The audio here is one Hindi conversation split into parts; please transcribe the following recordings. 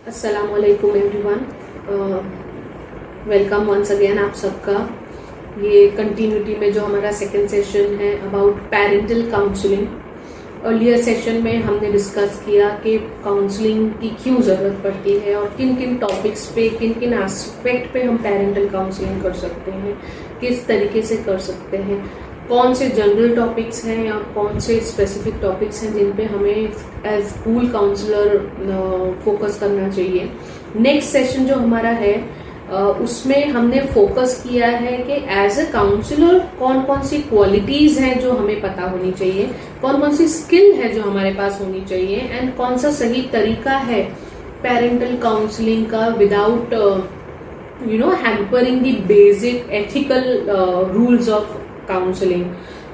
अस्सलामुअलैकुम एवरीवन, वेलकम वंस अगेन आप सबका। ये कंटिन्यूटी में जो हमारा सेकंड सेशन है about parental counselling. Earlier session में हमने डिस्कस किया कि काउंसलिंग की क्यों ज़रूरत पड़ती है और किन किन टॉपिक्स पे, किन किन एस्पेक्ट पे हम पेरेंटल काउंसलिंग कर सकते हैं, किस तरीके से कर सकते हैं, कौन से जनरल टॉपिक्स हैं या कौन से स्पेसिफिक टॉपिक्स हैं जिन पे हमें एज स्कूल काउंसलर फोकस करना चाहिए। नेक्स्ट सेशन जो हमारा है उसमें हमने फोकस किया है कि एज अ काउंसलर कौन कौन सी क्वालिटीज हैं जो हमें पता होनी चाहिए, कौन कौन सी स्किल है जो हमारे पास होनी चाहिए, एंड कौन सा सही तरीका है पेरेंटल काउंसलिंग का without hampering the basic ethical rules of counselling.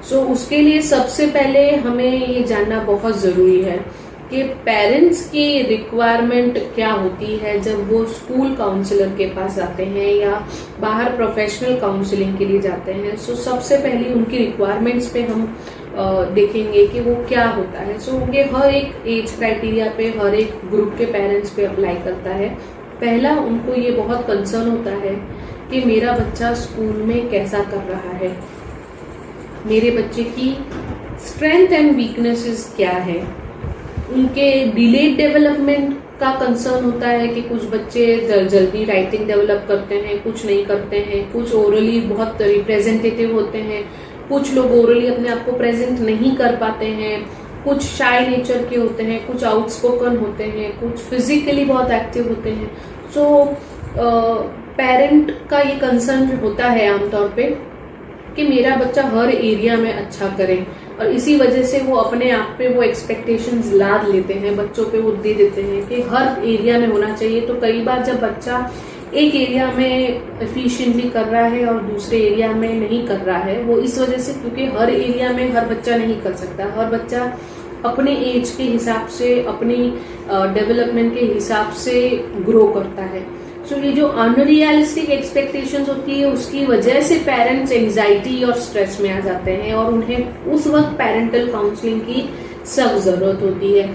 So उसके लिए सबसे पहले हमें ये जानना बहुत जरूरी है कि पेरेंट्स की रिक्वायरमेंट क्या होती है जब वो स्कूल काउंसलर के पास आते हैं या बाहर प्रोफेशनल काउंसलिंग के लिए जाते हैं। सो सबसे पहले उनकी रिक्वायरमेंट्स पे हम देखेंगे कि वो क्या होता है। सो ये हर एक एज क्राइटेरिया पे, हर एक ग्रुप के पेरेंट्स पे अप्लाई करता है। पहला, उनको ये बहुत कंसर्न होता है कि मेरा बच्चा स्कूल में कैसा कर रहा है, मेरे बच्चे की स्ट्रेंथ एंड वीकनेसेस क्या है। उनके डिलेड डेवलपमेंट का कंसर्न होता है कि कुछ बच्चे जल्दी राइटिंग डेवलप करते हैं, कुछ नहीं करते हैं, कुछ ओरली बहुत रिप्रेजेंटेटिव होते हैं, कुछ लोग ओरली अपने आप को प्रेजेंट नहीं कर पाते हैं, कुछ शाय नेचर के होते हैं, कुछ आउटस्पोकन होते हैं, कुछ फिजिकली बहुत एक्टिव होते हैं। सो पेरेंट का ये कंसर्न होता है आमतौर पे कि मेरा बच्चा हर एरिया में अच्छा करे, और इसी वजह से वो अपने आप पे वो एक्सपेक्टेशंस लाद लेते हैं, बच्चों पे वो दे देते हैं कि हर एरिया में होना चाहिए। तो कई बार जब बच्चा एक एरिया में एफिशिएंटली कर रहा है और दूसरे एरिया में नहीं कर रहा है, वो इस वजह से क्योंकि हर एरिया में हर बच्चा नहीं कर सकता। हर बच्चा अपने एज के हिसाब से, अपनी डेवलपमेंट के हिसाब से ग्रो करता है। सो ये जो अनरियलिस्टिक एक्सपेक्टेशंस होती है उसकी वजह से पेरेंट्स एंजाइटी और स्ट्रेस में आ जाते हैं और उन्हें उस वक्त पेरेंटल काउंसलिंग की सख्त जरूरत होती है।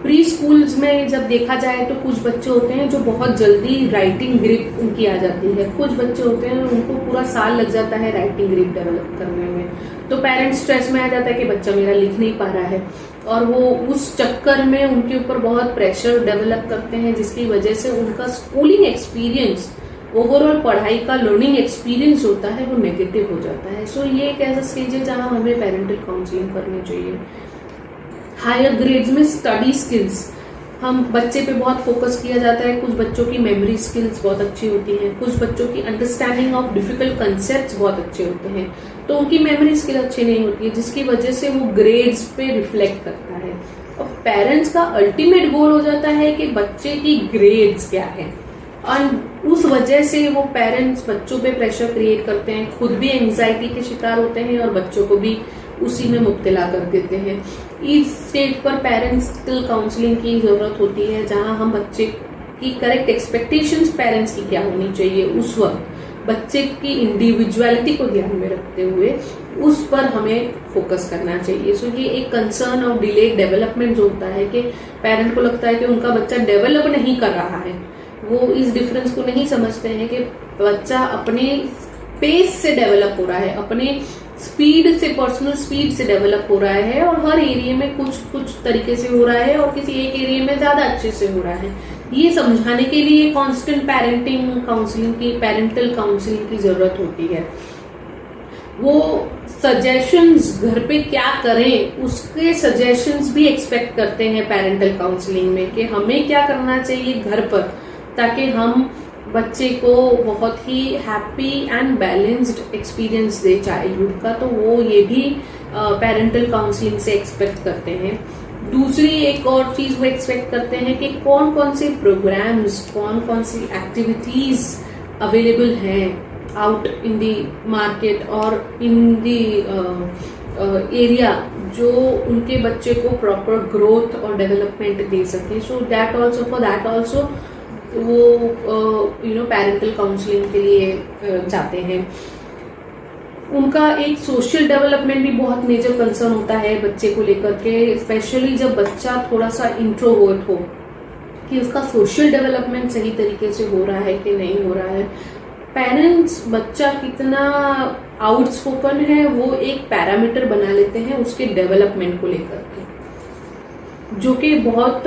प्री स्कूल्स में जब देखा जाए तो कुछ बच्चे होते हैं जो बहुत जल्दी राइटिंग ग्रिप उनकी आ जाती है, कुछ बच्चे होते हैं उनको पूरा साल लग जाता है राइटिंग ग्रिप डेवलप करने में। तो पेरेंट्स स्ट्रेस में आ जाता है कि बच्चा मेरा लिख नहीं पा रहा है, और वो उस चक्कर में उनके ऊपर बहुत प्रेशर डेवलप करते हैं, जिसकी वजह से उनका स्कूलिंग एक्सपीरियंस, ओवरऑल पढ़ाई का लर्निंग एक्सपीरियंस होता है वो नेगेटिव हो जाता है। सो ये एक ऐसा स्टेज है जहां हमें पेरेंटल काउंसलिंग करनी चाहिए। हायर ग्रेड्स में स्टडी स्किल्स, हम बच्चे पे बहुत फोकस किया जाता है। कुछ बच्चों की मेमोरी स्किल्स बहुत अच्छी होती हैं, कुछ बच्चों की अंडरस्टैंडिंग ऑफ डिफिकल्ट कंसेप्ट्स बहुत अच्छे होते हैं, तो उनकी मेमोरी स्किल अच्छी नहीं होती है, जिसकी वजह से वो ग्रेड्स पे रिफ्लेक्ट करता है। और पेरेंट्स का अल्टीमेट गोल हो जाता है कि बच्चे की ग्रेड्स क्या है, और उस वजह से वो पेरेंट्स बच्चों पे प्रेशर क्रिएट करते हैं, खुद भी एंजाइटी के शिकार होते हैं और बच्चों को भी उसी में मुब्तला कर देते हैं। इस स्टेज पर पेरेंटल काउंसलिंग की जरूरत होती है, जहां हम बच्चे की करेक्ट एक्सपेक्टेशंस पेरेंट्स की क्या होनी चाहिए उस वक्त, बच्चे की इंडिविजुअलिटी को ध्यान में रखते हुए उस पर हमें फोकस करना चाहिए। सो ये एक कंसर्न ऑफ डिलेड डेवलपमेंट जो होता है कि पेरेंट को लगता है कि उनका बच्चा डेवलप नहीं कर रहा है, वो इस डिफरेंस को नहीं समझते हैं कि बच्चा अपने पेस से डेवलप हो रहा है, अपने स्पीड से, पर्सनल स्पीड से डेवलप हो रहा है, और हर एरिया में कुछ कुछ तरीके से हो रहा है और किसी एक एरिया में ज्यादा अच्छे से हो रहा है। ये समझाने के लिए कांस्टेंट पेरेंटिंग काउंसलिंग की, पेरेंटल काउंसलिंग की जरूरत होती है। वो सजेशंस घर पे क्या करें उसके सजेशंस भी एक्सपेक्ट करते हैं पेरेंटल काउंसलिंग में कि हमें क्या करना चाहिए घर पर, ताकि हम बच्चे को बहुत ही हैप्पी एंड बैलेंस्ड एक्सपीरियंस दे चाइल्डहुड का। तो वो ये भी पेरेंटल काउंसलिंग से एक्सपेक्ट करते हैं। दूसरी एक और चीज वो एक्सपेक्ट करते हैं कि कौन कौन से प्रोग्राम्स, कौन कौन सी एक्टिविटीज अवेलेबल हैं आउट इन दी मार्केट और इन दी एरिया जो उनके बच्चे को प्रॉपर ग्रोथ और डेवलपमेंट दे सके। So that also, for that also वो पेरेंटल काउंसलिंग के लिए जाते हैं। उनका एक सोशल डेवलपमेंट भी बहुत मेजर कंसर्न होता है बच्चे को लेकर के, स्पेशली जब बच्चा थोड़ा सा इंट्रोवर्ट हो, कि उसका सोशल डेवलपमेंट सही तरीके से हो रहा है कि नहीं हो रहा है। पेरेंट्स बच्चा कितना आउटस्पोकन है वो एक पैरामीटर बना लेते हैं उसके डेवलपमेंट को लेकर के, जो कि बहुत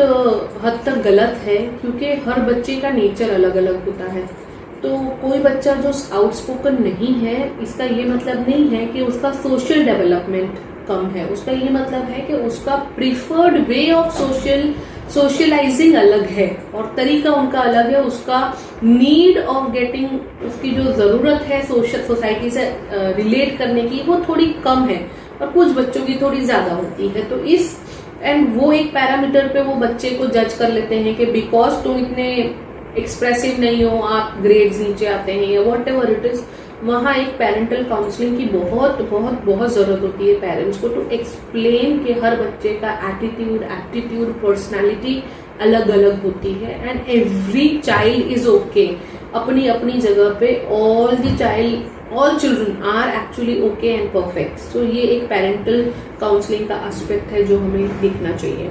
हद तक गलत है, क्योंकि हर बच्चे का नेचर अलग अलग होता है। तो कोई बच्चा जो आउटस्पोकन नहीं है, इसका ये मतलब नहीं है कि उसका सोशल डेवलपमेंट कम है। उसका ये मतलब है कि उसका प्रिफर्ड वे ऑफ सोशलाइजिंग अलग है और तरीका उनका अलग है। उसका नीड ऑफ गेटिंग, उसकी जो जरूरत है सोसाइटी से रिलेट करने की, वो थोड़ी कम है और कुछ बच्चों की थोड़ी ज्यादा होती है। तो वो एक पैरामीटर पे वो बच्चे को जज कर लेते हैं कि बिकॉज तुम इतने एक्सप्रेसिव नहीं हो, आप ग्रेड्स नीचे आते हैं या वॉट एवर इट इज। वहां एक पेरेंटल काउंसलिंग की बहुत बहुत बहुत जरूरत होती है पेरेंट्स को, टू एक्सप्लेन कि हर बच्चे का एप्टीट्यूड, पर्सनालिटी अलग अलग होती है and every child is okay अपनी अपनी जगह पे। All children are actually okay and perfect. So ये एक पेरेंटल काउंसलिंग का एस्पेक्ट है जो हमें देखना चाहिए।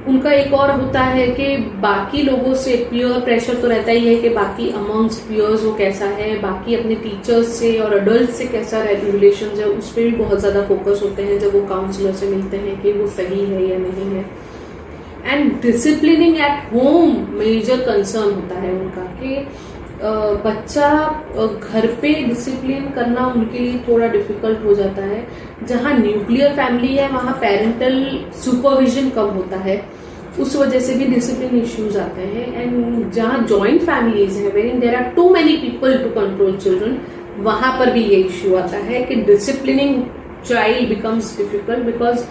उनका एक और होता है कि बाकी लोगों से पीयर प्रेशर तो रहता ही है कि बाकी अमंग्स पीयर्स वो कैसा है, बाकी अपने टीचर्स से और अडल्ट से कैसा रिलेशन है, उस पर भी बहुत ज्यादा फोकस होते हैं जब वो काउंसलर से मिलते हैं कि वो सही है या नहीं है। And disciplining at home major concern होता है उनका कि बच्चा घर पे डिसिप्लिन करना उनके लिए थोड़ा डिफिकल्ट हो जाता है। जहां न्यूक्लियर फैमिली है वहां पेरेंटल सुपरविजन कम होता है, उस वजह से भी डिसिप्लिन इश्यूज आते हैं। एंड जहां जॉइंट फैमिलीज है where there are too many people to control children, वहां पर भी ये इश्यू आता है कि disciplining child becomes difficult because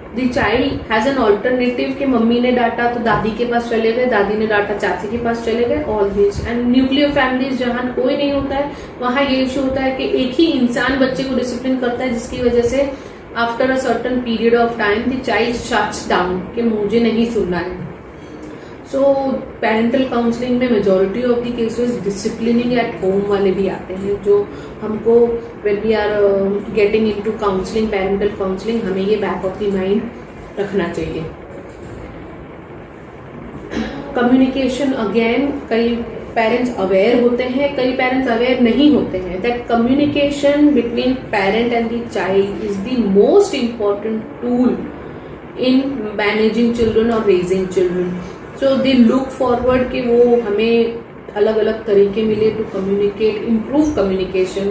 the child has an alternative कि मम्मी ने डांटा तो दादी के पास चले गए, दादी ने डांटा चाची के पास चले गए, all this. And nuclear families जहां कोई नहीं होता है वहां ये इश्यू होता है कि एक ही इंसान बच्चे को डिसिप्लिन करता है, जिसकी वजह से after a certain period of time the child shuts down कि मुझे नहीं सुनना है। सो पेरेंटल काउंसलिंग में majority of the cases disciplining at home वाले भी आते हैं, जो हमको when we are getting into counselling, parental counselling, हमें ये बैक ऑफ द माइंड रखना चाहिए। कम्युनिकेशन, अगेन कई पेरेंट्स अवेयर होते हैं, कई पेरेंट्स अवेयर नहीं होते हैं that communication between parent and the child is the most important tool in managing children और raising children. So they look forward कि वो हमें अलग अलग तरीके मिले टू कम्युनिकेट, इम्प्रूव कम्युनिकेशन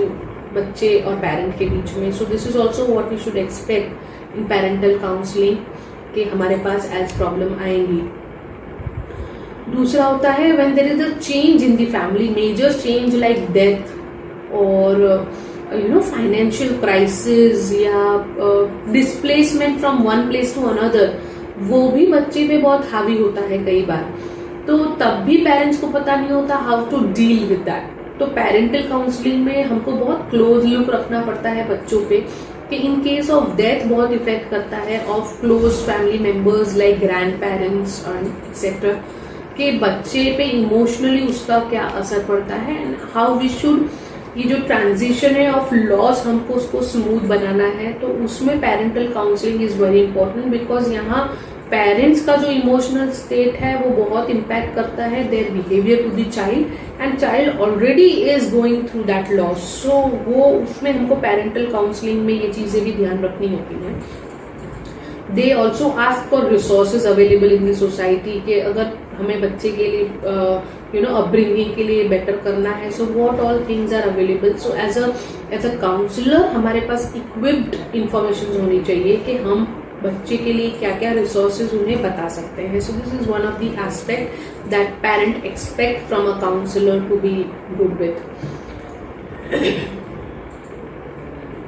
बच्चे और पेरेंट के बीच में। So this is also what we should expect in parental counselling कि हमारे पास एज प्रॉब्लम आएंगी। दूसरा होता है when there is a change in the family, major change like death और फाइनेंशियल क्राइसिस या displacement from one place to another, वो भी बच्चे पे बहुत हावी होता है कई बार। तो तब भी पेरेंट्स को पता नहीं होता how to deal with that. तो पेरेंटल काउंसलिंग में हमको बहुत क्लोज लुक रखना पड़ता है बच्चों पे कि इन केस ऑफ डेथ बहुत इफेक्ट करता है of close family members like grand parents etcetera, कि बच्चे पे इमोशनली उसका क्या असर पड़ता है एंड हाउ वी शुड, ये जो ट्रांजिशन है ऑफ लॉस हमको उसको स्मूथ बनाना है। तो उसमें parental counselling is very important because यहाँ पेरेंट्स का जो इमोशनल स्टेट है वो बहुत इम्पैक्ट करता है their behaviour to the child and child already is going through that loss. So वो उसमें हमको पेरेंटल काउंसलिंग में ये चीजें भी ध्यान रखनी होती हैं। They also ask for resources available in the society कि अगर हमें बच्चे के लिए अपब्रिंगिंग के लिए बेटर करना है, so what all things are available. So as a counsellor हमारे पास इक्विप्ड इंफॉर्मेशन होनी चाहिए कि हम बच्चे के लिए क्या क्या रिसोर्सेज उन्हें बता सकते हैं। So this is one of the aspect that parent expect from a counsellor to be good with.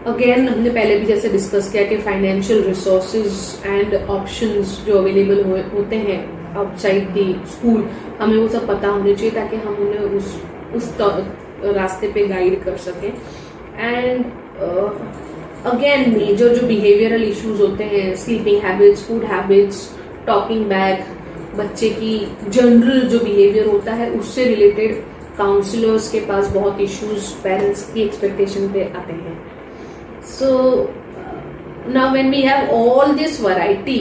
Again हमने पहले भी जैसे डिस्कस किया कि फाइनेंशियल रिसोर्सेज एंड ऑप्शंस जो अवेलेबल होते हैं आउटसाइड दी स्कूल, हमें वो सब पता होने चाहिए ताकि हम उन्हें उस रास्ते पे गाइड कर सकें। एंड अगेन मेजर जो बिहेवियरल इश्यूज होते हैं, sleeping habits, food habits, talking back, बच्चे की जनरल जो बिहेवियर होता है उससे रिलेटेड काउंसलर्स के पास बहुत इश्यूज पेरेंट्स की एक्सपेक्टेशन पे आते हैं। So now when we have all this variety,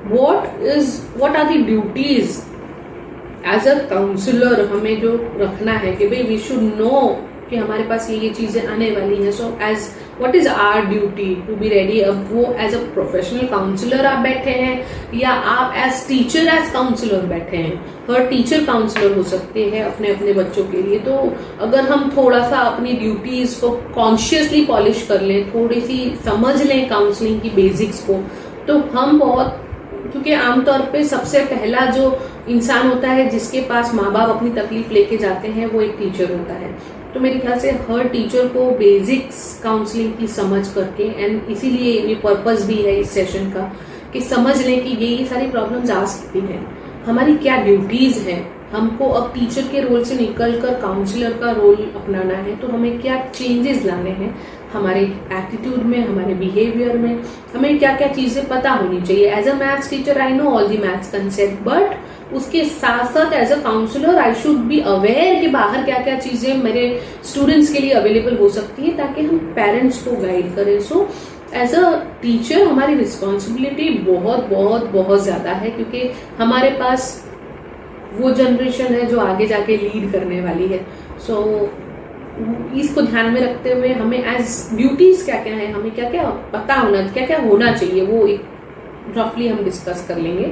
what are the duties as a counsellor हमें जो रखना है कि भाई वी शुड नो कि हमारे पास ये चीजें आने वाली हैं. So as what is our duty to be ready. अब वो एज अ प्रोफेशनल काउंसलर आप बैठे हैं या आप एज टीचर एज काउंसलर बैठे हैं. हर टीचर काउंसलर हो सकते हैं अपने अपने बच्चों के लिए. तो अगर हम थोड़ा सा अपनी ड्यूटीज को कॉन्शियसली पॉलिश कर लें, थोड़ी सी समझ लें काउंसलिंग की बेसिक्स को, तो हम बहुत, क्योंकि आमतौर पे सबसे पहला जो इंसान होता है जिसके पास माँ बाप अपनी तकलीफ लेके जाते हैं वो एक टीचर होता है. तो मेरे ख्याल से हर टीचर को बेसिक्स काउंसलिंग की समझ करके, एंड इसीलिए ये पर्पस भी है इस सेशन का कि समझ लें कि ये सारी प्रॉब्लम्स आ सकती हैं, हमारी क्या ड्यूटीज हैं. हमको अब टीचर के रोल से निकलकर काउंसलर का रोल अपनाना है, तो हमें क्या चेंजेस लाने हैं हमारे एटीट्यूड में, हमारे बिहेवियर में. हमें क्या क्या चीजें पता होनी चाहिए. As a maths teacher I know all the maths concept, but उसके साथ साथ as a counsellor I should be aware कि बाहर क्या क्या चीजें मेरे स्टूडेंट्स के लिए अवेलेबल हो सकती है, ताकि हम पेरेंट्स को गाइड करें. सो एज अ टीचर हमारी रिस्पॉन्सिबिलिटी बहुत बहुत बहुत ज्यादा है, क्योंकि हमारे पास वो जनरेशन है जो आगे जाके लीड करने वाली है. सो इसको ध्यान में रखते हुए हमें एज ड्यूटीज क्या क्या है, हमें क्या क्या पता होना, क्या क्या होना चाहिए, वो एक रफली हम डिस्कस कर लेंगे.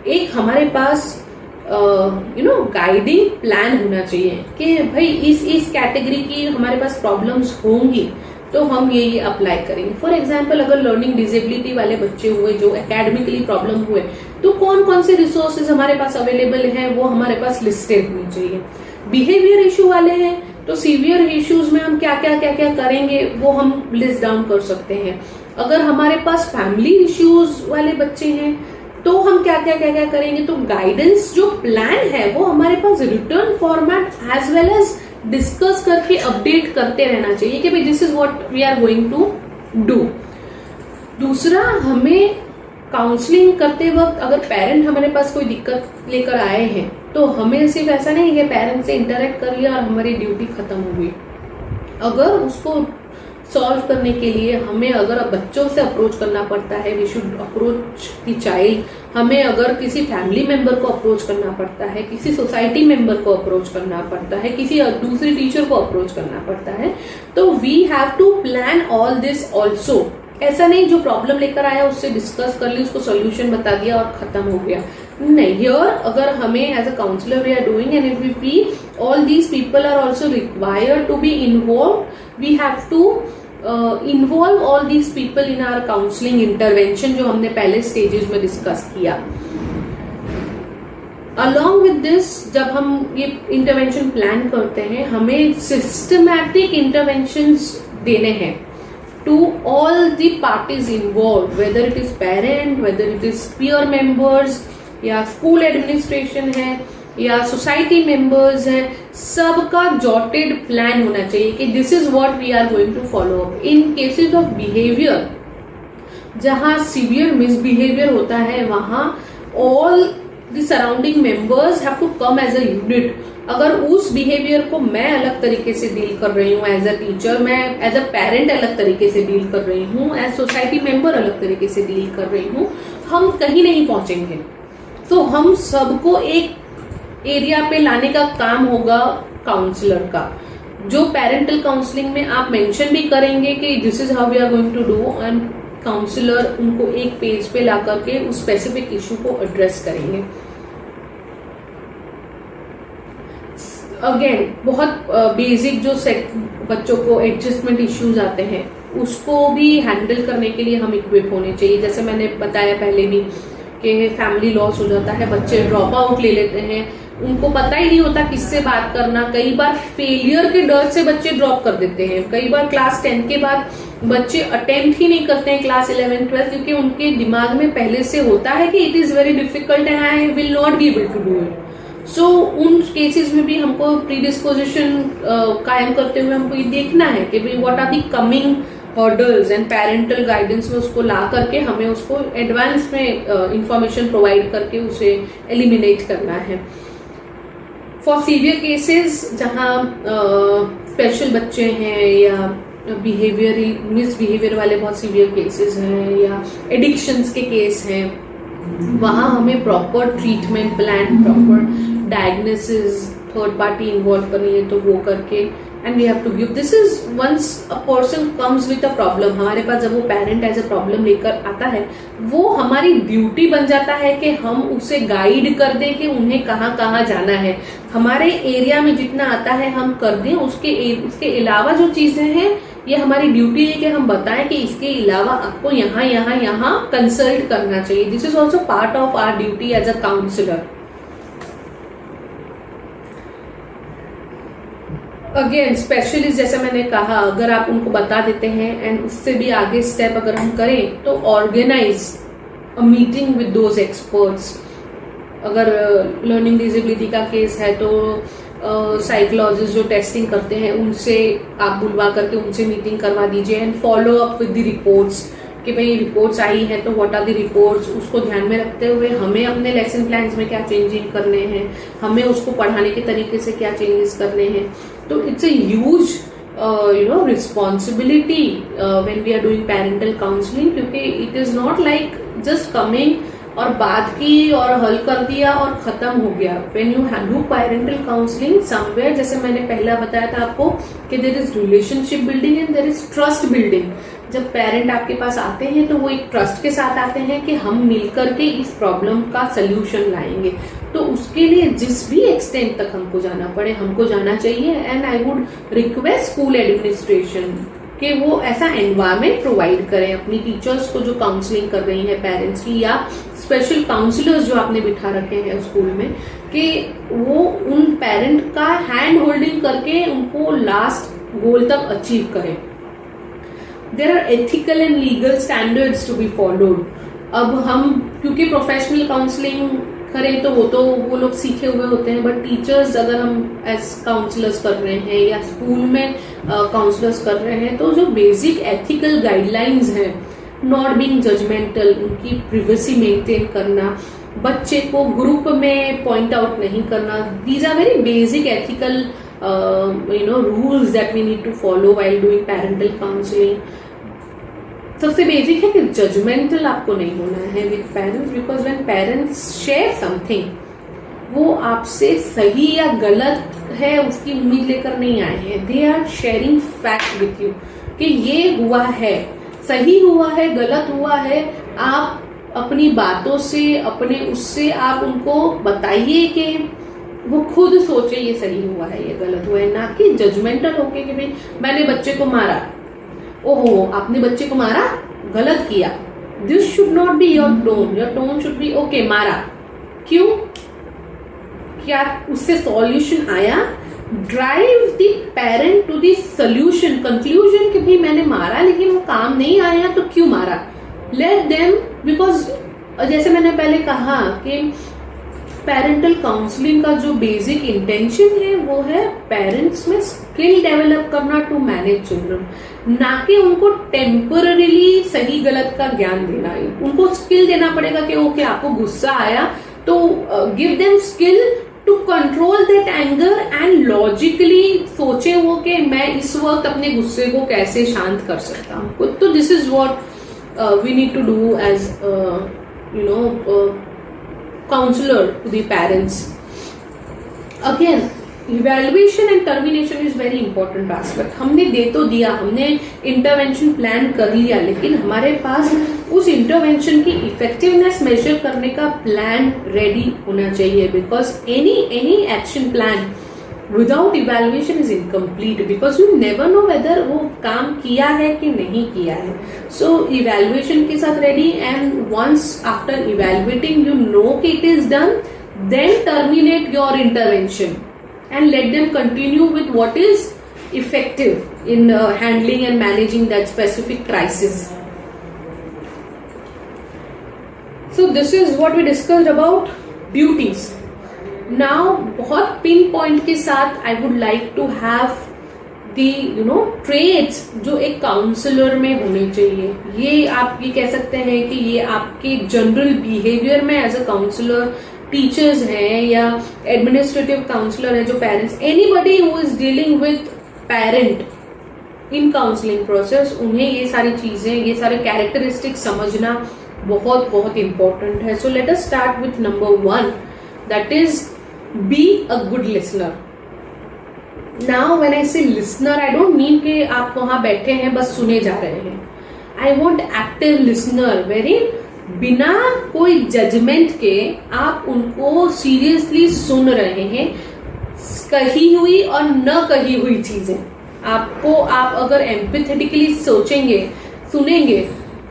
एक हमारे पास गाइडिंग प्लान होना चाहिए कि भाई इस कैटेगरी की हमारे पास प्रॉब्लम्स होंगी तो हम ये अप्लाई करेंगे. फॉर एग्जाम्पल अगर लर्निंग डिसेबिलिटी वाले बच्चे हुए जो एकेडमिकली प्रॉब्लम हुए, तो कौन कौन से रिसोर्सेज हमारे पास अवेलेबल हैं वो हमारे पास लिस्टेड होनी चाहिए. बिहेवियर इशू वाले हैं तो सीवियर इश्यूज में हम क्या क्या करेंगे वो हम लिस्ट डाउन कर सकते हैं. अगर हमारे पास फैमिली इश्यूज वाले बच्चे हैं तो हम क्या क्या करेंगे. तो गाइडेंस जो प्लान है वो हमारे पास return format as well as discuss करके अपडेट करते रहना चाहिए कि भाई this is what we are going to do. दूसरा, हमें काउंसलिंग करते वक्त अगर पेरेंट हमारे पास कोई दिक्कत लेकर आए हैं तो हमें सिर्फ ऐसा नहीं कि पेरेंट्स से इंटरेक्ट कर लिया और हमारी ड्यूटी खत्म हो गई. अगर उसको सॉल्व करने के लिए हमें अगर बच्चों से अप्रोच करना पड़ता है, we should approach the child. हमें अगर किसी फैमिली मेंबर को अप्रोच करना पड़ता है, किसी सोसाइटी मेंबर को अप्रोच करना पड़ता है, किसी दूसरी टीचर को अप्रोच करना पड़ता है, तो we have to plan all this also. ऐसा नहीं जो प्रॉब्लम लेकर आया उससे डिस्कस कर ली, उसको सोल्यूशन बता दिया और खत्म हो गया. नहीं, हियर अगर हमें as a counsellor we are doing and if we feel all these people are also required to be involve, we have to involve all these people in our counselling intervention, जो हमने पहले स्टेजेस में डिस्कस किया. अलॉन्ग विद दिस, जब हम ये इंटरवेंशन प्लान करते हैं, हमें सिस्टमैटिक इंटरवेंशंस देने हैं to all the parties involved, whether it is parent, whether it is peer members, या school administration है या सोसाइटी मेंबर्स हैं, सबका जॉटेड प्लान होना चाहिए कि this is what we are going to follow up. In cases of behaviour, जहां सीवियर मिसबिहेवियर होता है, वहां all the surrounding members have to come as a unit. अगर उस बिहेवियर को मैं अलग तरीके से डील कर रही हूँ एज अ टीचर, मैं एज अ पेरेंट अलग तरीके से डील कर रही हूँ, एज सोसाइटी मेंबर अलग तरीके से डील कर रही हूँ, हम कहीं नहीं पहुंचेंगे. तो हम सबको एक एरिया पे लाने का काम होगा काउंसलर का, जो पेरेंटल काउंसलिंग में आप मेंशन भी करेंगे कि this is how we are going to do, and counsellor उनको एक पेज पे ला करके उस स्पेसिफिक इशू को एड्रेस करेंगे. अगेन बहुत बेसिक जो बच्चों को एडजस्टमेंट इश्यूज आते हैं उसको भी हैंडल करने के लिए हम इक्विप होने चाहिए. जैसे मैंने बताया पहले भी कि फैमिली लॉस हो जाता है, बच्चे ड्रॉप आउट ले लेते हैं, उनको पता ही नहीं होता किससे बात करना. कई बार फेलियर के डर से बच्चे ड्रॉप कर देते हैं. कई बार क्लास 10 के बाद बच्चे अटेम्प्ट ही नहीं करते हैं क्लास 11, 12, क्योंकि उनके दिमाग में पहले से होता है कि it is very difficult and I will not be able to do it. So उन केसेस में भी हमको प्रीडिस्पोजिशन कायम करते हुए हमको ये देखना है कि भाई what are the coming hurdles, and parental guidance में उसको ला करके हमें उसको एडवांस में इंफॉर्मेशन प्रोवाइड करके उसे एलिमिनेट करना है. फॉर सीवियर केसेस जहाँ स्पेशल बच्चे हैं या बिहेवियर मिसबिहेवियर वाले बहुत सीवियर केसेस हैं या एडिक्शंस के केस हैं, वहां हमें proper treatment plan, proper diagnosis, third party involve करनी है तो वो करके, and we have to give, this is once a person comes with a problem, हमारे पास जब वो पेरेंट एज अ प्रॉब्लम लेकर आता है, वो हमारी ड्यूटी बन जाता है कि हम उसे गाइड कर दें कि उन्हें कहाँ कहाँ जाना है, हमारे एरिया में जितना आता है हम कर दें, उसके अलावा जो चीजें हैं ये हमारी ड्यूटी है कि हम बताएं कि इसके अलावा आपको यहाँ यहाँ यहाँ कंसल्ट करना चाहिए. This is also part of our duty as a counsellor. Again specialist, जैसे मैंने कहा, अगर आप उनको बता देते हैं एंड उससे भी आगे स्टेप अगर हम करें तो organise a meeting with those experts. अगर लर्निंग डिसेबिलिटी का केस है तो साइकोलॉजिस्ट जो टेस्टिंग करते हैं उनसे आप बुलवा करके उनसे मीटिंग करवा दीजिए and follow up with the reports कि भाई रिपोर्ट्स आई हैं तो व्हाट आर द रिपोर्ट्स, उसको ध्यान में रखते हुए हमें अपने लेसन प्लान्स में क्या चेंजिंग करने हैं, हमें उसको पढ़ाने के तरीके से क्या चेंजेस करने हैं. तो it's a huge responsibility when we are doing parental counselling, क्योंकि it is not like just coming और बात की और हल कर दिया और खत्म हो गया. When you do parental counselling somewhere, जैसे मैंने पहला बताया था आपको कि there is relationship building and there is trust building. जब पेरेंट आपके पास आते हैं तो वो एक ट्रस्ट के साथ आते हैं कि हम मिलकर के इस प्रॉब्लम का सोल्यूशन लाएंगे. तो उसके लिए जिस भी एक्सटेंट तक हमको जाना पड़े हमको जाना चाहिए. And I would request school administration कि वो ऐसा एनवायरमेंट प्रोवाइड करें अपनी टीचर्स को जो काउंसलिंग कर रही है पेरेंट्स की, या स्पेशल काउंसलर्स जो आपने बिठा रखे हैं स्कूल में, कि वो उन पेरेंट का हैंड होल्डिंग करके उनको लास्ट गोल तक अचीव करें. There are ethical and legal standards to be followed. अब हम क्योंकि प्रोफेशनल काउंसलिंग करें तो वो लोग सीखे हुए होते हैं, बट टीचर्स अगर हम एज काउंसलर्स कर रहे हैं या स्कूल में काउंसलर्स कर रहे हैं तो जो बेसिक एथिकल गाइडलाइंस हैं, नॉट बीइंग जजमेंटल, उनकी प्रिवेसी मेंटेन करना, बच्चे को ग्रुप में पॉइंट आउट नहीं करना, these are very basic ethical rules that we need to follow while doing parental counselling. सबसे बेसिक है कि जजमेंटल आपको नहीं होना है with parents, because when parents share something वो आपसे सही या गलत है उसकी उम्मीद लेकर नहीं आए हैं. They are sharing fact with you कि ये हुआ है, सही हुआ है, गलत हुआ है. आप अपनी बातों से, अपने उससे आप उनको बताइए कि वो खुद सोचे ये सही हुआ है, ये गलत हुआ है, ना कि जजमेंटल होके कि भाई मैंने बच्चे को मारा, ओहो आपने बच्चे को मारा, गलत किया. This should not be your tone. Your tone should be okay मारा, क्यों, क्या उससे सॉल्यूशन आया. Drive the parent to the solution, conclusion कि भाई मैंने मारा लेकिन वो काम नहीं आया तो क्यों मारा. लेट देम, बिकॉज जैसे मैंने पहले कहा कि पेरेंटल काउंसलिंग का जो बेसिक इंटेंशन है वो है पेरेंट्स में स्किल डेवलप करना टू मैनेज चिल्ड्रन, ना कि उनको टेम्पररीली सही गलत का ज्ञान देना. उनको स्किल देना पड़ेगा कि ओके आपको गुस्सा आया तो give them skill to control that anger and logically सोचे वो कि मैं इस वक्त अपने गुस्से को कैसे शांत कर सकता हूँ. तो this is what we need to do as counselor to the parents. Again, evaluation and termination is very important aspect. हमने दे तो दिया, हमने इंटरवेंशन प्लान कर लिया, लेकिन हमारे पास उस इंटरवेंशन की इफेक्टिवनेस मेजर करने का प्लान रेडी होना चाहिए. Because any action plan without evaluation is incomplete, because you never know whether वो काम किया है कि नहीं किया है. सो इवेल्युएशन के साथ ready, and once after evaluating you know कि it is done, then terminate your intervention and let them continue with what is effective in handling and managing that specific crisis. So this is what we discussed about duties. Now बहुत पिन पॉइंट के साथ I would like to have the traits जो एक काउंसलर में होने चाहिए. ये आप ये कह सकते हैं कि ये आपके जनरल बिहेवियर में एज अ काउंसलर, टीचर्स हैं या एडमिनिस्ट्रेटिव काउंसलर है जो parents, anybody who is dealing with parent in counselling process, उन्हें ये सारी चीजें, ये सारे कैरेक्टरिस्टिक्स समझना बहुत बहुत इंपॉर्टेंट है. So let us start with number 1, that is be a good listener. Now when I से लिसनर, आई डोंट मीन कि आप वहां बैठे हैं बस सुने जा रहे हैं. I want active listener, very बिना कोई जजमेंट के आप उनको सीरियसली सुन रहे हैं. कही हुई और न कही हुई चीजें आपको, आप अगर एम्पैथेटिकली सोचेंगे, सुनेंगे,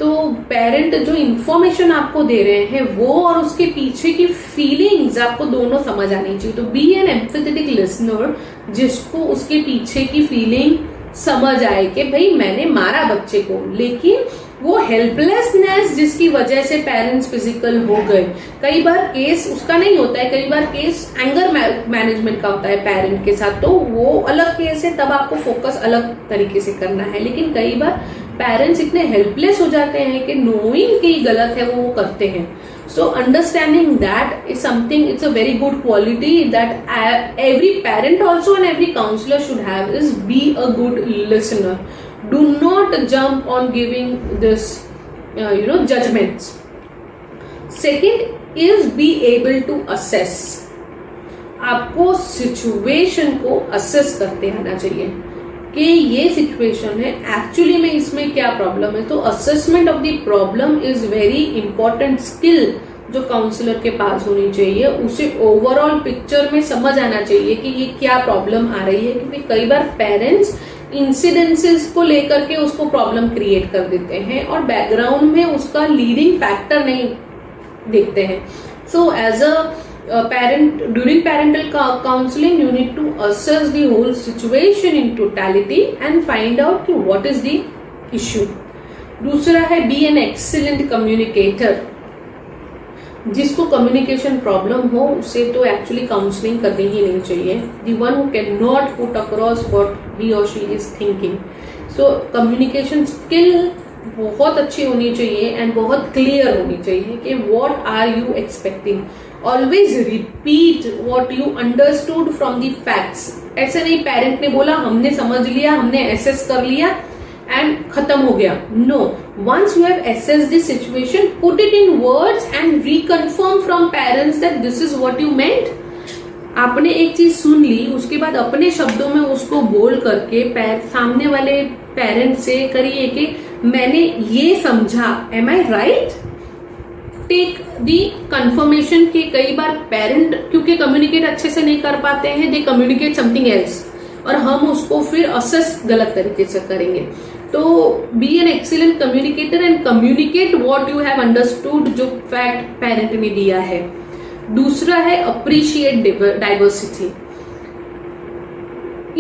तो पेरेंट जो इंफॉर्मेशन आपको दे रहे हैं वो और उसके पीछे की फीलिंग्स आपको दोनों समझ आनी चाहिए. तो बी एन एम्पैथेटिक लिसनर, जिसको उसके पीछे की फीलिंग समझ आए कि भाई मैंने मारा बच्चे को, लेकिन वो हेल्पलेसनेस जिसकी वजह से पेरेंट्स फिजिकल हो गए. कई बार केस उसका नहीं होता है, कई बार केस एंगर मैनेजमेंट का होता है पेरेंट के साथ, तो वो अलग केस है, तब आपको फोकस अलग तरीके से करना है. लेकिन कई बार पेरेंट्स इतने हेल्पलेस हो जाते हैं कि नोइंग कि गलत है वो करते हैं. So understanding that is something, it's a very good quality that every parent also and every counselor should have, is be a good listener. Do not jump on giving this judgments. Second is be able to assess. आपको सिचुएशन को असेस करते आना चाहिए कि ये सिचुएशन है, एक्चुअली में इसमें क्या प्रॉब्लम है. तो assessment of the problem is very important skill जो काउंसलर के पास होनी चाहिए. उसे ओवरऑल पिक्चर में समझ आना चाहिए कि ये क्या प्रॉब्लम आ रही है, क्योंकि कई बार पेरेंट्स इंसिडेंसेस को लेकर के उसको प्रॉब्लम क्रिएट कर देते हैं और बैकग्राउंड में उसका लीडिंग फैक्टर नहीं देखते हैं. So as a parent, during parental counseling, you need to assess the whole situation in totality and find out कि what is the issue. दूसरा है be an excellent communicator. जिसको कम्युनिकेशन प्रॉब्लम हो उसे तो एक्चुअली काउंसलिंग करनी ही नहीं चाहिए. The one who cannot put across what he or she is thinking. So communication skill बहुत अच्छी होनी चाहिए एंड बहुत क्लियर होनी चाहिए कि what are you expecting. Always repeat what you understood from the facts. ऐसे नहीं पेरेंट ने बोला हमने समझ लिया, हमने एसेस कर लिया एंड खत्म हो गया. No, once you have assessed the situation, put it in words and reconfirm from parents that this is what you meant. आपने एक चीज सुन ली, उसके बाद अपने शब्दों में उसको बोल करके सामने वाले पेरेंट से करिए कि मैंने ये समझा, am I right? Take the confirmation के कई बार पेरेंट क्योंकि कम्युनिकेट अच्छे से नहीं कर पाते हैं, दे कम्युनिकेट समथिंग एल्स और हम उसको फिर असेस गलत तरीके से करेंगे. तो be an excellent communicator and communicate what you have understood, जो फैक्ट पेरेंट ने दिया है. दूसरा है appreciate diversity.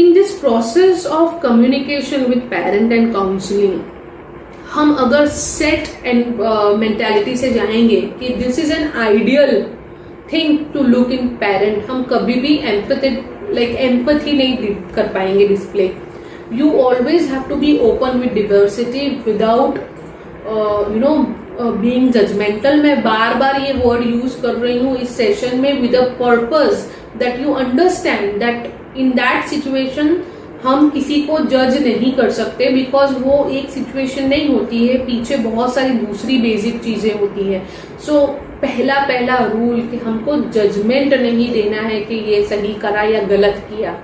In this process of communication with parent and counselling, हम अगर सेट एंड मेंटालिटी से जाएंगे कि this is an ideal thing to look in parent, हम कभी भी एम्पैथी नहीं कर पाएंगे display. You always have to be open with diversity without being judgemental. मैं बार बार ये वर्ड यूज कर रही हूँ इस सेशन में with a purpose that you understand that in that situation हम किसी को जज नहीं कर सकते, बिकॉज वो एक सिचुएशन नहीं होती है, पीछे बहुत सारी दूसरी बेसिक चीजें होती हैं. सो पहला रूल कि हमको जजमेंट नहीं देना है कि ये सही करा या गलत किया.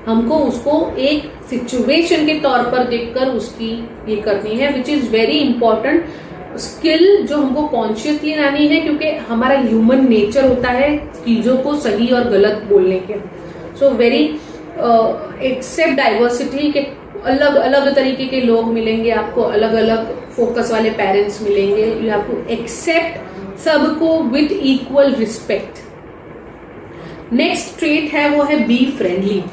हमको उसको एक सिचुएशन के तौर पर देखकर उसकी ये करनी है, which is very important skill जो हमको कॉन्शियसली लानी है, क्योंकि हमारा ह्यूमन नेचर होता है चीजों को सही और गलत बोलने के. सो वेरी एक्सेप्ट डाइवर्सिटी के अलग अलग तरीके के लोग मिलेंगे आपको, अलग अलग फोकस वाले पेरेंट्स मिलेंगे. यू हैव टू एक्सेप्ट सबको with equal respect. Next trait है वो है बी फ्रेंडली.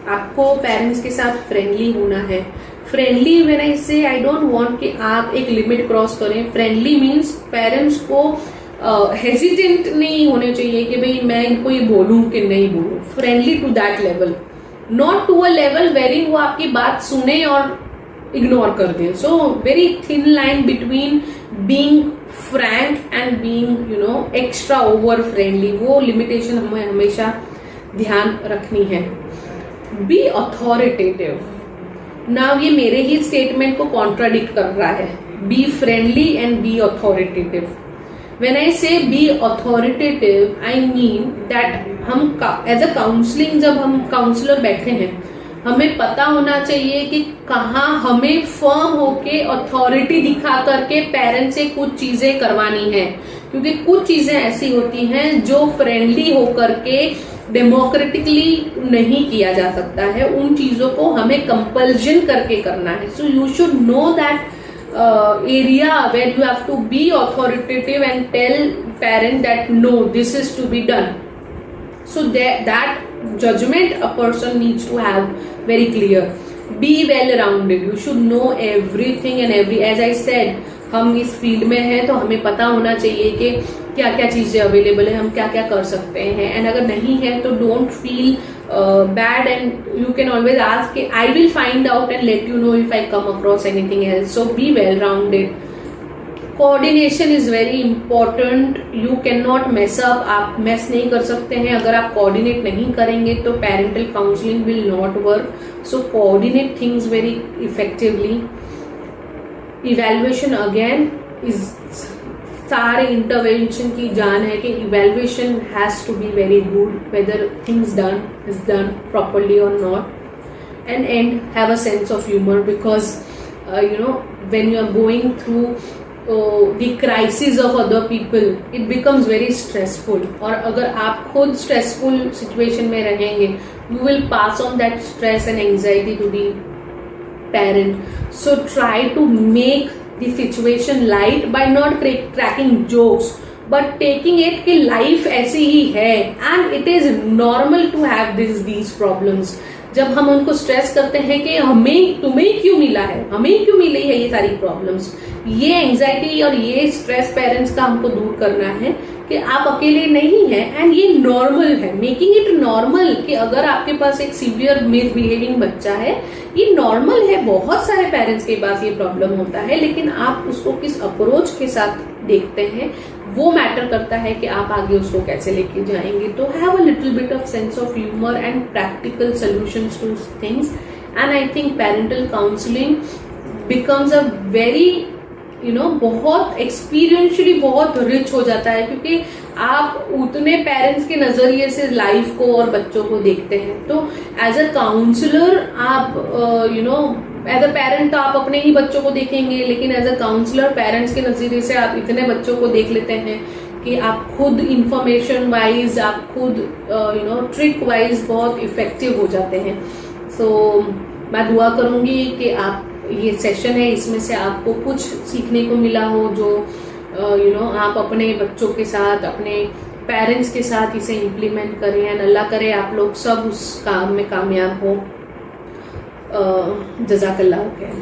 आपको पेरेंट्स के साथ फ्रेंडली होना है. फ्रेंडली व्हेन आई से, आई डोंट वांट कि आप एक लिमिट क्रॉस करें. फ्रेंडली मीन्स पेरेंट्स को हेजिटेंट नहीं होने चाहिए कि भाई मैं इनको ये बोलूं कि नहीं बोलूं. Friendly to that level, not to a level very वो आपकी बात सुने और इग्नोर कर दे. So very thin line between being frank and being extra over friendly. वो लिमिटेशन हमें हमेशा ध्यान रखनी है. B authoritative. नाउ ये मेरे ही स्टेटमेंट को कॉन्ट्राडिक्ट कर रहा है. Be friendly and be authoritative. When I say be authoritative, I mean that हम एज अ काउंसलिंग, जब हम काउंसलर बैठे हैं, हमें पता होना चाहिए कि कहाँ हमें फर्म होके अथॉरिटी दिखा करके पेरेंट्स से कुछ चीजें करवानी है, क्योंकि कुछ चीजें ऐसी होती हैं जो फ्रेंडली होकर के डेमोक्रेटिकली नहीं किया जा सकता है, उन चीजों को हमें कंपल्जन करके करना है. So you should know that area where you have to be authoritative and tell parent that no, this is to be done. So that judgment a person needs to have very clear. Be well rounded, you should know everything and as I said, हम इस फील्ड में हैं तो हमें पता होना चाहिए कि क्या क्या चीजें अवेलेबल है, हम क्या क्या कर सकते हैं. एंड अगर नहीं है तो don't feel bad, and you can always ask, I will find out and let you know if I come across anything else. So be well rounded. Coordination is very important. You cannot mess up. आप mess नहीं कर सकते हैं. अगर आप coordinate नहीं करेंगे तो parental counseling will not work. So coordinate things very effectively. Evaluation again is सारे इंटरवेंशन की जान है कि evaluation has to be very good, whether things done is done properly और not. And have a sense of humour, because you know when you are going through the crisis of other people, it becomes very stressful. और अगर आप खुद स्ट्रेसफुल सिचुएशन में रहेंगे, you will pass on that stress and anxiety to the parent. So try to make the situation light by not cracking jokes, but taking it कि life ऐसी ही है and it is normal to have these problems. जब हम उनको स्ट्रेस करते हैं कि हमें तुम्हें क्यों मिला है, हमें क्यों मिली है ये सारी प्रॉब्लम्स, ये एंजाइटी और ये स्ट्रेस पेरेंट्स का हमको दूर करना है कि आप अकेले नहीं हैं एंड ये नॉर्मल है. मेकिंग इट नॉर्मल कि अगर आपके पास एक सीवियर मिसबिहेविंग बच्चा है, ये नॉर्मल है. बहुत सारे पेरेंट्स के पास ये प्रॉब्लम होता है, लेकिन आप उसको किस अप्रोच के साथ देखते हैं वो मैटर करता है कि आप आगे उसको कैसे लेके जाएंगे. तो have a little bit of sense of humour and practical solutions two things. And I think parental counselling becomes a very बहुत एक्सपीरियंशियली बहुत रिच हो जाता है, क्योंकि आप उतने पेरेंट्स के नजरिए से लाइफ को और बच्चों को देखते हैं. तो एज अ काउंसलर आप एज अ पेरेंट तो आप अपने ही बच्चों को देखेंगे, लेकिन एज अ काउंसलर पेरेंट्स के नजरिए से आप इतने बच्चों को देख लेते हैं कि आप खुद इंफॉर्मेशन वाइज, आप खुद ट्रिक वाइज बहुत इफेक्टिव हो जाते हैं. सो मैं दुआ करूंगी कि आप ये सेशन है इसमें से आपको कुछ सीखने को मिला हो, जो आप अपने बच्चों के साथ, अपने पेरेंट्स के साथ इसे इम्प्लीमेंट करें. एंड अल्लाह करे आप लोग सब उस काम में कामयाब हो. जज़ाकल्लाह खैर.